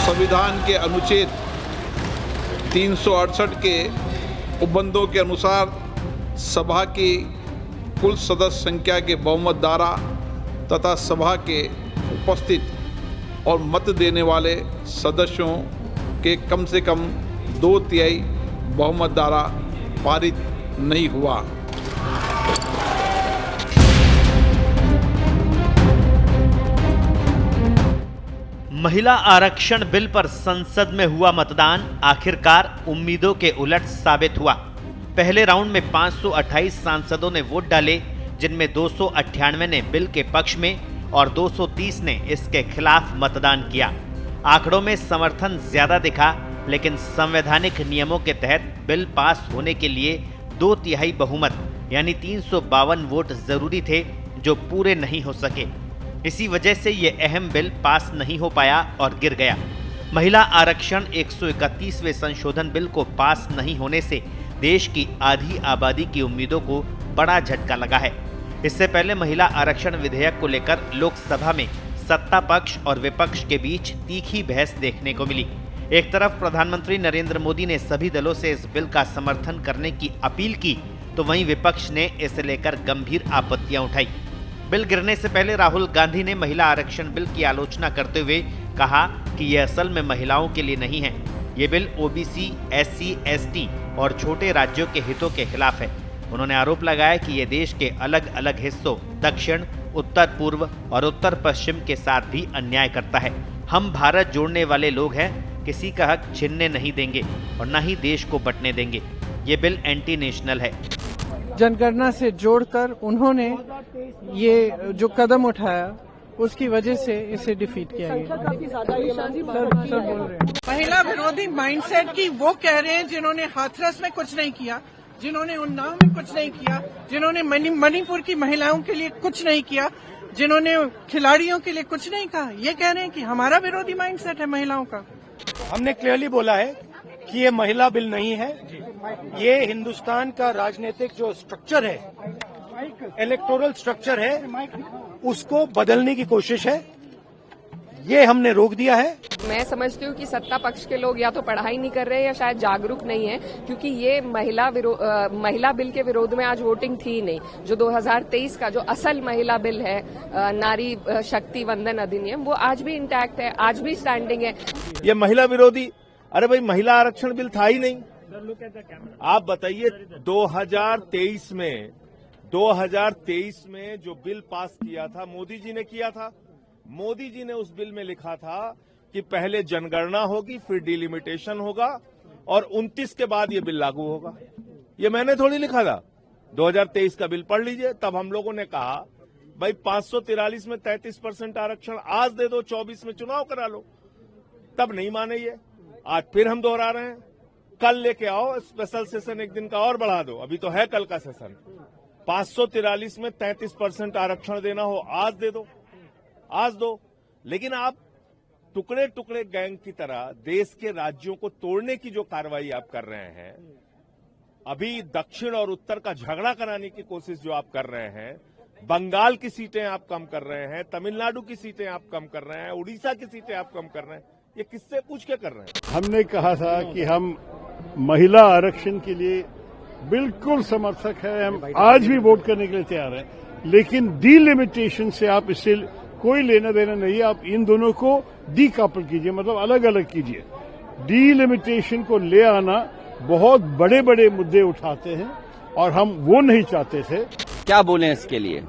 संविधान के अनुच्छेद 368 के उपबंधों के अनुसार सभा की कुल सदस्य संख्या के बहुमत द्वारा तथा सभा के उपस्थित और मत देने वाले सदस्यों के कम से कम 2/3 बहुमत द्वारा पारित नहीं हुआ। महिला आरक्षण बिल पर संसद में हुआ मतदान आखिरकार उम्मीदों के उलट साबित हुआ। पहले राउंड में 528 सांसदों ने वोट डाले, जिनमें 298 ने बिल के पक्ष में और 230 ने इसके खिलाफ मतदान किया। आंकड़ों में समर्थन ज्यादा दिखा, लेकिन संवैधानिक नियमों के तहत बिल पास होने के लिए 2/3 बहुमत यानी 352 वोट जरूरी थे, जो पूरे नहीं हो सके। इसी वजह से ये अहम बिल पास नहीं हो पाया और गिर गया। महिला आरक्षण 131वें संशोधन बिल को पास नहीं होने से देश की आधी आबादी की उम्मीदों को बड़ा झटका लगा है। इससे पहले महिला आरक्षण विधेयक को लेकर लोकसभा में सत्ता पक्ष और विपक्ष के बीच तीखी बहस देखने को मिली। एक तरफ प्रधानमंत्री नरेंद्र मोदी ने सभी दलों से इस बिल का समर्थन करने की अपील की, तो वहीं विपक्ष ने इसे लेकर गंभीर आपत्तियां उठाई। बिल गिरने से पहले राहुल गांधी ने महिला आरक्षण बिल की आलोचना करते हुए कहा कि यह असल में महिलाओं के लिए नहीं है। ये बिल ओबीसी, एससी, एसटी और छोटे राज्यों के हितों के खिलाफ है। उन्होंने आरोप लगाया कि यह देश के अलग अलग हिस्सों दक्षिण, उत्तर पूर्व और उत्तर पश्चिम के साथ भी अन्याय करता है। हम भारत जोड़ने वाले लोग हैं, किसी का हक छीनने नहीं देंगे और न ही देश को बंटने देंगे। ये बिल एंटी नेशनल है। जनगणना से जोड़कर उन्होंने ये जो कदम उठाया, उसकी वजह से इसे डिफीट किया गया। महिला विरोधी माइंडसेट की वो कह रहे हैं जिन्होंने हाथरस में कुछ नहीं किया, जिन्होंने उन्नाव में कुछ नहीं किया, जिन्होंने मणिपुर की महिलाओं के लिए कुछ नहीं किया, जिन्होंने खिलाड़ियों के लिए कुछ नहीं कहा, ये कह रहे हैं कि हमारा विरोधी माइंडसेट है महिलाओं का। हमने क्लियरली बोला है कि ये महिला बिल नहीं है। ये हिंदुस्तान का राजनीतिक जो स्ट्रक्चर है, इलेक्टोरल स्ट्रक्चर है, उसको बदलने की कोशिश है। ये हमने रोक दिया है। मैं समझती हूँ कि सत्ता पक्ष के लोग या तो पढ़ाई नहीं कर रहे हैं या शायद जागरूक नहीं है, क्योंकि ये महिला बिल के विरोध में आज वोटिंग थी ही नहीं। जो 2023 का जो असल महिला बिल है, नारी शक्ति वंदन अधिनियम, वो आज भी इंटैक्ट है, आज भी स्टैंडिंग है। ये महिला विरोधी, अरे भाई महिला आरक्षण बिल था ही नहीं। आप बताइए 2023 में जो बिल पास किया था, मोदी जी ने किया था। मोदी जी ने उस बिल में लिखा था कि पहले जनगणना होगी, फिर डिलिमिटेशन होगा और 29 के बाद ये बिल लागू होगा। ये मैंने थोड़ी लिखा था। 2023 का बिल पढ़ लीजिए। तब हम लोगों ने कहा भाई 543 में 33% आरक्षण आज दे दो, 24 में चुनाव करा लो। तब नहीं माने ये। आज फिर हम दोहरा रहे हैं, कल लेके आओ स्पेशल सेशन, एक दिन का और बढ़ा दो। अभी तो है कल का सेशन। 543 में 33% आरक्षण देना हो, आज दे दो, आज दो। लेकिन आप टुकड़े टुकड़े गैंग की तरह देश के राज्यों को तोड़ने की जो कार्रवाई आप कर रहे हैं, अभी दक्षिण और उत्तर का झगड़ा कराने की कोशिश जो आप कर रहे हैं, बंगाल की सीटें आप कम कर रहे हैं, तमिलनाडु की सीटें आप कम कर रहे हैं, उड़ीसा की सीटें आप कम कर रहे हैं, ये किससे पूछ के कर रहे हैं? हमने कहा था कि हम महिला आरक्षण के लिए बिल्कुल समर्थक है, हम आज भी वोट करने के लिए तैयार हैं, लेकिन डिलिमिटेशन से आप इससे कोई लेना देना नहीं। आप इन दोनों को डीकपल कीजिए, मतलब अलग अलग कीजिए। डिलिमिटेशन को ले आना बहुत बड़े बड़े मुद्दे उठाते हैं और हम वो नहीं चाहते थे। क्या बोलें इसके लिए?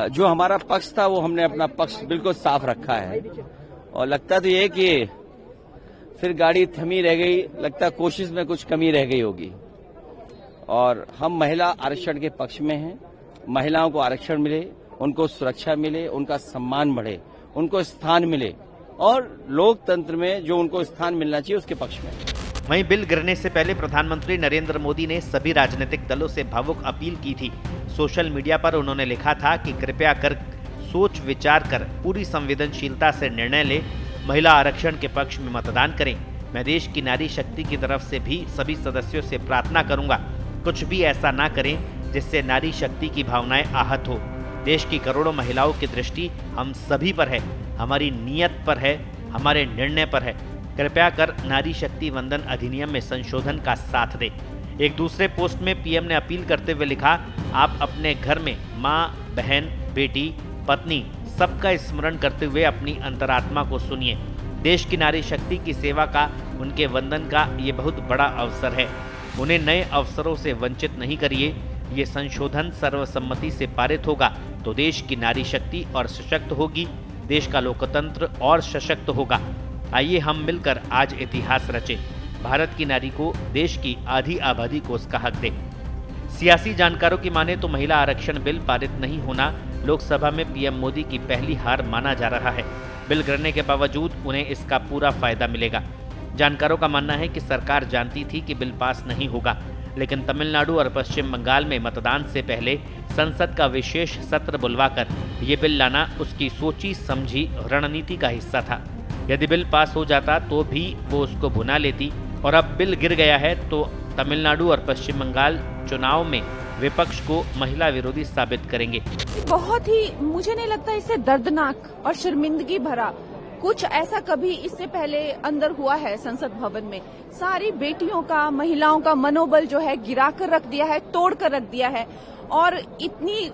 जो हमारा पक्ष था वो हमने अपना पक्ष बिल्कुल साफ रखा है और लगता तो ये कि फिर गाड़ी थमी रह गई, लगता कोशिश में कुछ कमी रह गई होगी। और हम महिला आरक्षण के पक्ष में हैं। महिलाओं को आरक्षण मिले, उनको सुरक्षा मिले, उनका सम्मान बढ़े, उनको स्थान मिले और लोकतंत्र में जो उनको स्थान मिलना चाहिए उसके पक्ष में। वहीं बिल गिरने से पहले प्रधानमंत्री नरेंद्र मोदी ने सभी राजनीतिक दलों से भावुक अपील की थी। सोशल मीडिया पर उन्होंने लिखा था कि कृपया कर सोच विचार कर पूरी संवेदनशीलता से निर्णय ले, महिला आरक्षण के पक्ष में मतदान करें। मैं देश की नारी शक्ति की तरफ से भी सभी सदस्यों से प्रार्थना करूंगा, कुछ भी ऐसा ना करें जिससे नारी शक्ति की भावनाएं आहत हो। देश की करोड़ों महिलाओं की दृष्टि हम सभी पर है, हमारी नीयत पर है हमारे निर्णय पर है। कृपया कर नारी शक्ति वंदन अधिनियम में संशोधन का साथ दे। एक दूसरे पोस्ट में पीएम ने अपील करते हुए लिखा, आप अपने घर में माँ, बहन, बेटी, पत्नी सबका स्मरण करते हुए अपनी अंतरात्मा को सुनिए। देश की नारी शक्ति की सेवा का, उनके वंदन का ये बहुत बड़ा अवसर है। उन्हें नए अवसरों से वंचित नहीं करिए। ये संशोधन सर्वसम्मति से पारित होगा तो देश की नारी शक्ति और सशक्त होगी, देश का लोकतंत्र और सशक्त होगा। आइए हम मिलकर आज इतिहास रचें। भारत की नारी को, देश की आधी आबादी को उसका हक दे। सियासी जानकारों की माने तो महिला आरक्षण बिल पारित नहीं होना लोकसभा में पीएम मोदी की पहली हार माना जा रहा है। बिल गिरने के बावजूद उन्हें इसका पूरा फायदा मिलेगा। जानकारों का मानना है कि सरकार जानती थी कि बिल पास नहीं होगा, लेकिन तमिलनाडु और पश्चिम बंगाल में मतदान से पहले संसद का विशेष सत्र बुलवाकर ये बिल लाना उसकी सोची समझी रणनीति का हिस्सा था। यदि बिल पास हो जाता तो भी वो उसको भुना लेती, और अब बिल गिर गया है तो तमिलनाडु और पश्चिम बंगाल चुनाव में विपक्ष को महिला विरोधी साबित करेंगे। बहुत ही, मुझे नहीं लगता इससे दर्दनाक और शर्मिंदगी भरा कुछ ऐसा कभी इससे पहले अंदर हुआ है संसद भवन में। सारी बेटियों का, महिलाओं का मनोबल जो है गिरा कर रख दिया है, तोड़ कर रख दिया है। और इतनी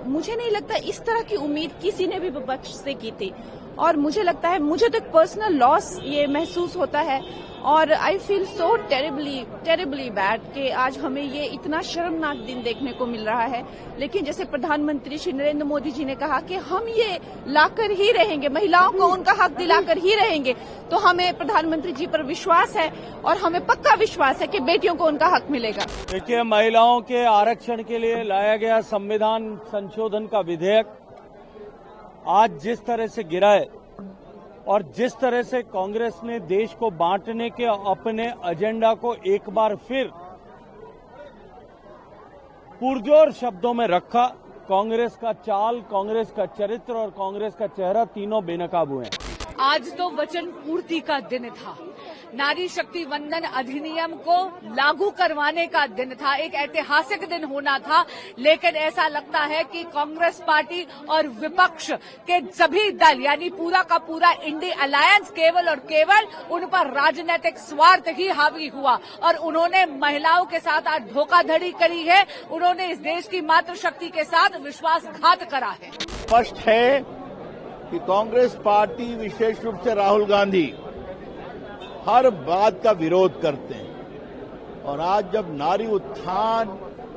मुझे नहीं लगता इस तरह की उम्मीद किसी ने भी विपक्ष से की थी। और मुझे लगता है, मुझे तो एक पर्सनल लॉस ये महसूस होता है और I feel so terribly bad कि आज हमें ये इतना शर्मनाक दिन देखने को मिल रहा है। लेकिन जैसे प्रधानमंत्री श्री नरेंद्र मोदी जी ने कहा कि हम ये लाकर ही रहेंगे, महिलाओं को उनका हक दिलाकर ही रहेंगे, तो हमें प्रधानमंत्री जी पर विश्वास है और हमें पक्का विश्वास है कि बेटियों को उनका हक मिलेगा। देखिए, महिलाओं के आरक्षण के लिए लाया गया संविधान संशोधन का विधेयक आज जिस तरह से गिरा है और जिस तरह से कांग्रेस ने देश को बांटने के अपने एजेंडा को एक बार फिर पुरजोर शब्दों में रखा, कांग्रेस का चाल, कांग्रेस का चरित्र और कांग्रेस का चेहरा तीनों बेनकाब हुए हैं। आज तो वचन पूर्ति का दिन था, नारी शक्ति वंदन अधिनियम को लागू करवाने का दिन था, एक ऐतिहासिक दिन होना था। लेकिन ऐसा लगता है कि कांग्रेस पार्टी और विपक्ष के सभी दल यानी पूरा का पूरा इंडिया अलायंस केवल और केवल उन पर राजनीतिक स्वार्थ ही हावी हुआ और उन्होंने महिलाओं के साथ आज धोखाधड़ी करी है। उन्होंने इस देश की मातृशक्ति के साथ विश्वासघात करा है। स्पष्ट है कि कांग्रेस पार्टी, विशेष रूप से राहुल गांधी, हर बात का विरोध करते हैं। और आज जब नारी उत्थान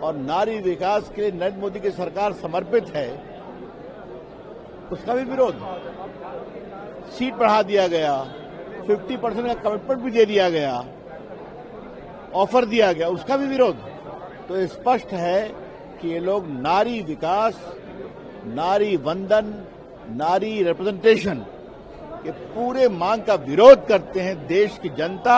और नारी विकास के लिए नरेंद्र मोदी की सरकार समर्पित है, उसका भी विरोध। सीट बढ़ा दिया गया, 50% का कमिटमेंट भी दे दिया गया, ऑफर दिया गया, उसका भी विरोध। तो स्पष्ट है कि ये लोग नारी विकास, नारी वंदन, नारी रिप्रेजेंटेशन के पूरे मांग का विरोध करते हैं। देश की जनता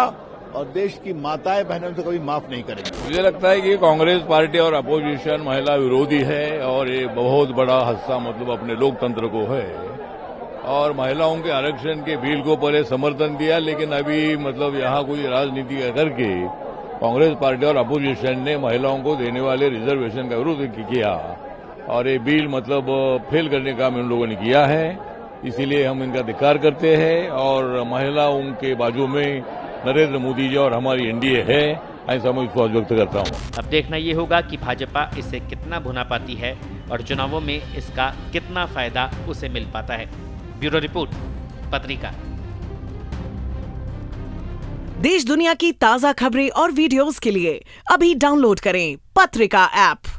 और देश की माताएं बहनों से कभी माफ नहीं करेंगे। मुझे लगता है कि कांग्रेस पार्टी और अपोजिशन महिला विरोधी है और ये बहुत बड़ा हादसा मतलब अपने लोकतंत्र को है। और महिलाओं के आरक्षण के बिल को पहले समर्थन दिया, लेकिन अभी मतलब यहाँ कोई राजनीति करके कांग्रेस पार्टी और अपोजिशन ने महिलाओं को देने वाले रिजर्वेशन का विरोध किया और ये बिल मतलब फेल करने का काम इन लोगों ने किया है। इसीलिए हम इनका धिक्कार करते हैं और महिलाओं के बाजू में नरेंद्र मोदी जी और हमारी एनडीए है, ऐसा मैं विश्वास व्यक्त करता हूँ। अब देखना ये होगा कि भाजपा इसे कितना भुना पाती है और चुनावों में इसका कितना फायदा उसे मिल पाता है। ब्यूरो रिपोर्ट, पत्रिका। देश दुनिया की ताजा खबरें और वीडियोस के लिए अभी डाउनलोड करें पत्रिका ऐप।